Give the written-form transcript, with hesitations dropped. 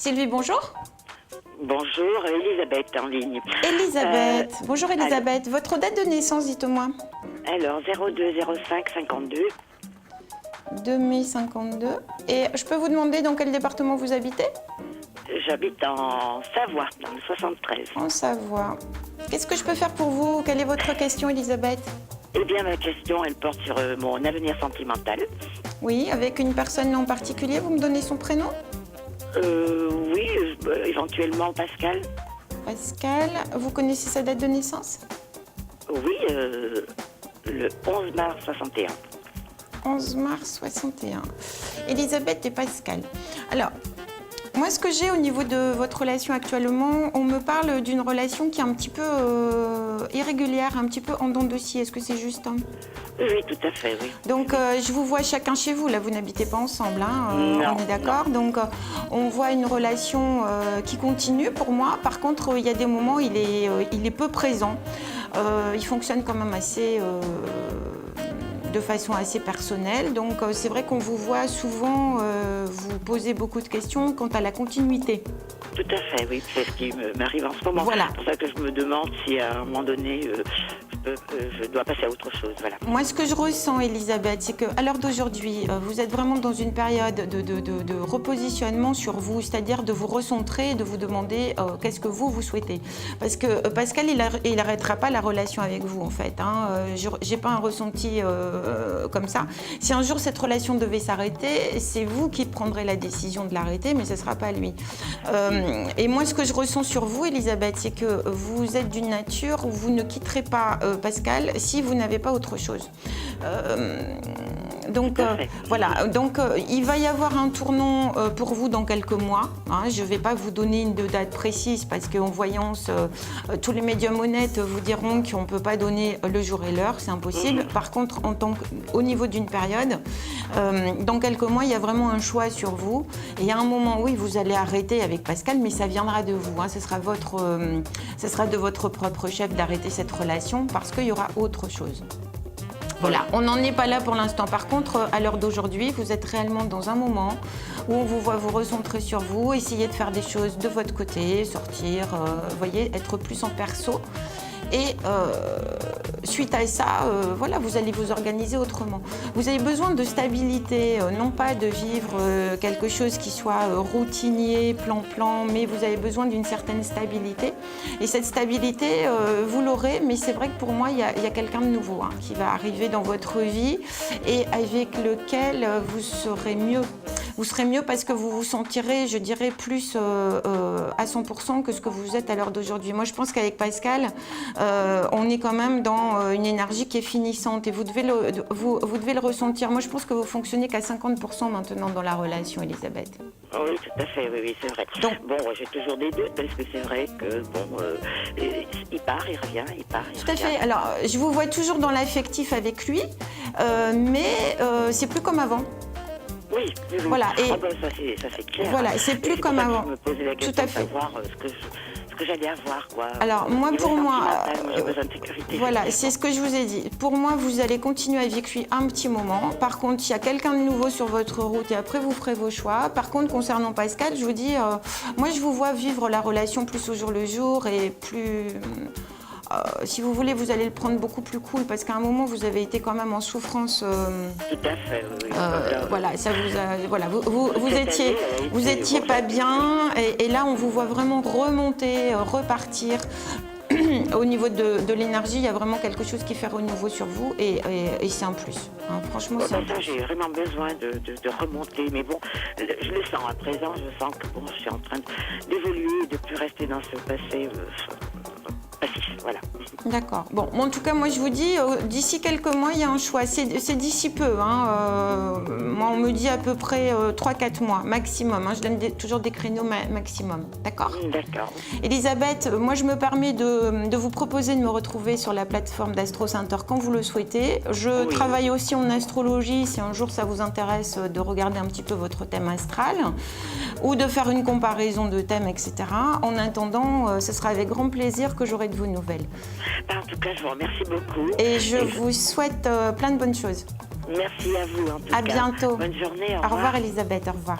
Sylvie, bonjour. Bonjour, Elisabeth en ligne. Elisabeth. Bonjour Elisabeth. Votre date de naissance, dites-moi. Alors, 02 05 52. 2 mai 52. Et je peux vous demander dans quel département vous habitez? J'habite en Savoie, dans le 73. En Savoie. Qu'est-ce que je peux faire pour vous? Quelle est votre question, Elisabeth? Eh bien, ma question, elle porte sur mon avenir sentimental. Oui, avec une personne en particulier, vous me donnez son prénom? Oui, éventuellement Pascal. Pascal. Vous connaissez sa date de naissance? Oui, le 11 mars 61. 11 mars 61. Elisabeth et Pascal. Alors, moi, ce que j'ai au niveau de votre relation actuellement, on me parle d'une relation qui est un petit peu irrégulière, un petit peu en dents de scie. Est-ce que c'est juste, hein? Oui, tout à fait, oui. Donc, je vous vois chacun chez vous. Là, vous n'habitez pas ensemble, hein, Non, on est d'accord? Donc, on voit une relation qui continue pour moi. Par contre, il y a des moments, il est peu présent. Il fonctionne quand même assez... de façon assez personnelle. Donc c'est vrai qu'on vous voit souvent vous poser beaucoup de questions quant à la continuité. Tout à fait, oui. C'est ce qui m'arrive en ce moment. Voilà. C'est pour ça que je me demande si à un moment donné, je dois passer à autre chose. Voilà. Moi, ce que je ressens, Elisabeth, c'est qu'à l'heure d'aujourd'hui, vous êtes vraiment dans une période de repositionnement sur vous, c'est-à-dire de vous recentrer et de vous demander qu'est-ce que vous souhaitez. Parce que Pascal, il n'arrêtera pas la relation avec vous, en fait. Hein. Je n'ai pas un ressenti comme ça. Si un jour cette relation devait s'arrêter, c'est vous qui prendrez la décision de l'arrêter, mais ce ne sera pas lui. Et moi, ce que je ressens sur vous, Elisabeth, c'est que vous êtes d'une nature où vous ne quitterez pas Pascal si vous n'avez pas autre chose. Donc voilà, donc il va y avoir un tournant pour vous dans quelques mois. Hein. Je ne vais pas vous donner une date précise parce qu'en voyance, tous les médiums honnêtes vous diront qu'on ne peut pas donner le jour et l'heure, c'est impossible. Par contre, au niveau d'une période, dans quelques mois, il y a vraiment un choix sur vous. Et il y a un moment, oui, vous allez arrêter avec Pascal, mais ça viendra de vous. Hein. Ce sera de votre propre chef d'arrêter cette relation parce qu'il y aura autre chose. Voilà, on n'en est pas là pour l'instant. Par contre, à l'heure d'aujourd'hui, vous êtes réellement dans un moment où on vous voit vous recentrer sur vous, essayer de faire des choses de votre côté, sortir, voyez, être plus en perso. Et suite à ça, voilà, vous allez vous organiser autrement. Vous avez besoin de stabilité, non pas de vivre quelque chose qui soit routinier, plan-plan, mais vous avez besoin d'une certaine stabilité. Et cette stabilité, vous l'aurez, mais c'est vrai que pour moi, il y a quelqu'un de nouveau hein, qui va arriver dans votre vie et avec lequel vous serez mieux. Vous serez mieux parce que vous vous sentirez, je dirais, plus à 100% que ce que vous êtes à l'heure d'aujourd'hui. Moi, je pense qu'avec Pascal, on est quand même dans une énergie qui est finissante et vous devez le ressentir. Moi, je pense que vous fonctionnez qu'à 50% maintenant dans la relation, Elisabeth. Oui, tout à fait, oui, c'est vrai. Donc, bon, j'ai toujours des doutes parce que c'est vrai que, bon, il part, il revient, il part, il revient. Tout à fait. Alors, je vous vois toujours dans l'affectif avec lui, mais c'est plus comme avant. Oui, oui. Voilà, et ça c'est clair. Voilà, c'est plus comme avant. Je me posais la question Tout à fait. de savoir ce que j'allais avoir, quoi. Alors, moi, pour moi, j'ai besoin de sécurité. voilà, c'est ce que je vous ai dit. Pour moi, vous allez continuer avec lui un petit moment. Par contre, il y a quelqu'un de nouveau sur votre route et après, vous ferez vos choix. Par contre, concernant Pascal, je vous dis, moi, je vous vois vivre la relation plus au jour le jour et plus... si vous voulez, vous allez le prendre beaucoup plus cool parce qu'à un moment, vous avez été quand même en souffrance. Tout à fait, oui. Voilà, ça vous a, voilà, vous étiez pas bien et là, on vous voit vraiment remonter, repartir. Au niveau de l'énergie, il y a vraiment quelque chose qui fait renouveau sur vous et c'est un plus. Hein, franchement, c'est un plus. J'ai vraiment besoin de remonter, mais bon, je le sens à présent, je sens que bon, je suis en train d'évoluer, de ne plus rester dans ce passé. Voilà. D'accord. Bon, en tout cas, moi, je vous dis, d'ici quelques mois, il y a un choix. C'est d'ici peu. Hein. Moi, on me dit à peu près 3-4 mois maximum. Hein. Je donne toujours des créneaux maximum. D'accord ? D'accord. Elisabeth, moi, je me permets de vous proposer de me retrouver sur la plateforme d'Astro Center quand vous le souhaitez. Je travaille aussi en astrologie, si un jour ça vous intéresse de regarder un petit peu votre thème astral ou de faire une comparaison de thèmes, etc. En attendant, ce sera avec grand plaisir que j'aurai de vos nouvelles. En tout cas, je vous remercie beaucoup. Et je vous souhaite plein de bonnes choses. Merci à vous. En tout cas. À bientôt. Bonne journée. Au revoir, Elisabeth. Au revoir.